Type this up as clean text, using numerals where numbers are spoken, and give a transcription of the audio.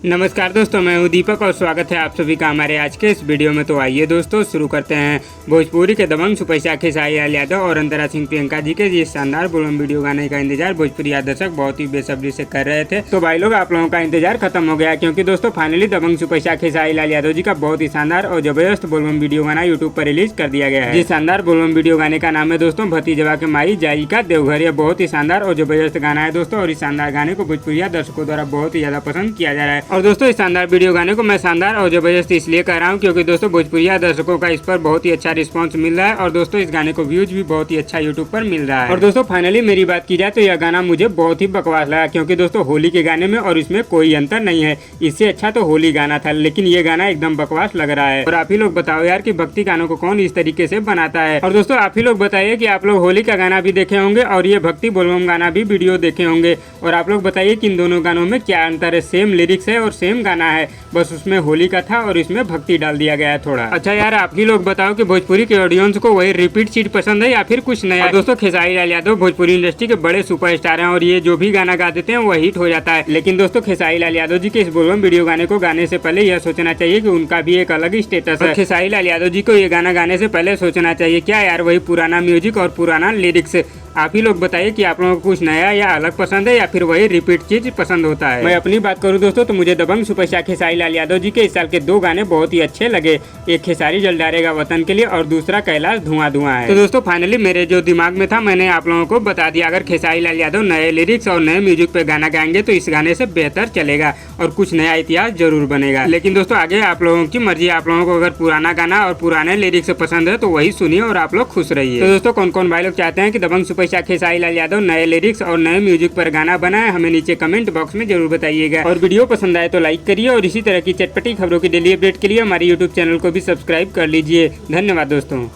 नमस्कार दोस्तों, मैं हूं दीपक और स्वागत है आप सभी का हमारे आज के इस वीडियो में। तो आइए दोस्तों शुरू करते हैं। भोजपुरी के दबंग सुपरस्टार खेसारी लाल यादव और अंतरा सिंह प्रियंका जी के ये शानदार बुलंद वीडियो गाने का इंतजार भोजपुरी दर्शक बहुत ही बेसब्री से कर रहे थे। तो भाई लोग, आप लोगों का इंतजार खत्म हो गया, क्योंकि दोस्तों फाइनली दबंग सुपरस्टार खेसारी लाल यादव जी का बहुत ही शानदार और जबरदस्त बुलंद वीडियो गाना यूट्यूब पर रिलीज कर दिया गया है। जिस शानदार बुलंद वीडियो गाने का नाम है दोस्तों भतीजवा के माई जाई का देवघर। यह बहुत ही शानदार और जबरदस्त गाना है दोस्तों, और इस शानदार गाने को भोजपुरी दर्शकों द्वारा बहुत ही ज्यादा पसंद किया जा रहा है। और दोस्तों इस शानदार वीडियो गाने को मैं शानदार और जबरदस्त इसलिए कर रहा हूँ क्योंकि दोस्तों भोजपुरिया दर्शकों का इस पर बहुत ही अच्छा रिस्पांस मिल रहा है, और दोस्तों इस गाने को व्यूज भी बहुत ही अच्छा यूट्यूब पर मिल रहा है। और दोस्तों फाइनली मेरी बात की जाए तो यह गाना मुझे बहुत ही बकवास लगा, क्योंकि दोस्तों होली के गाने में और इसमें कोई अंतर नहीं है। इससे अच्छा तो होली गाना था, लेकिन ये गाना एकदम बकवास लग रहा है। और आप ही लोग बताओ यार कि भक्ति गानों को कौन इस तरीके से बनाता है। और दोस्तों आप ही लोग बताइए कि आप लोग होली का गाना भी देखे होंगे और ये भक्ति बोलबम गाना भी वीडियो देखे होंगे, और आप लोग बताइए कि इन दोनों गानों में क्या अंतर है। सेम लिरिक्स है और सेम गाना है, बस उसमें होली का था और इसमें भक्ति डाल दिया गया है थोड़ा। अच्छा यार, आप ही लोग बताओ कि भोजपुरी के ऑडियंस को वही रिपीट चीज पसंद है या फिर कुछ नया। दोस्तों खेसारी लाल यादव भोजपुरी इंडस्ट्री के बड़े सुपरस्टार हैं, और ये जो भी गाना गा देते हैं वो हिट हो जाता है। लेकिन दोस्तों खेसारी लाल यादव जी के इस बोलबम वीडियो गाने को गाने से पहले यह सोचना चाहिए कि उनका भी एक अलग स्टेटस है। खेसारी लाल यादव जी को ये गाना गाने से पहले सोचना चाहिए क्या यार वही पुराना म्यूजिक और पुराना लिरिक्स। आप ही लोग बताइए कि आप लोगों को कुछ नया या अलग पसंद है या फिर वही रिपीट चीज पसंद होता है। मैं अपनी बात करूं दोस्तों तो मुझे दबंग सुपरस्टार खेसारी लाल यादव जी के इस साल के दो गाने बहुत ही अच्छे लगे। एक खेसारी जल डालेगा वतन के लिए और दूसरा कैलाश धुआं धुआं है। तो दोस्तों फाइनली मेरे जो दिमाग में था मैंने आप लोगों को बता दिया। अगर खेसारी लाल यादव नए लिरिक्स और नए म्यूजिक पे गाना गाएंगे तो इस गाने से बेहतर चलेगा और कुछ नया इतिहास जरूर बनेगा। लेकिन दोस्तों आगे आप लोगों की मर्जी। आप लोगों को अगर पुराना गाना और पुराने लिरिक्स पसंद है तो वही सुनिए और आप लोग खुश रहिए। तो दोस्तों कौन कौन भाई लोग चाहते हैं कि दबंग सुपरस्टार खेसारी लाल यादव नए लिरिक्स और नए म्यूजिक पर गाना बनाए, हमें नीचे कमेंट बॉक्स में जरूर बताइएगा। और वीडियो पसंद आए तो लाइक करिए, और इसी तरह की चटपटी खबरों की डेली अपडेट के लिए हमारे यूट्यूब चैनल को भी सब्सक्राइब कर लीजिए। धन्यवाद दोस्तों।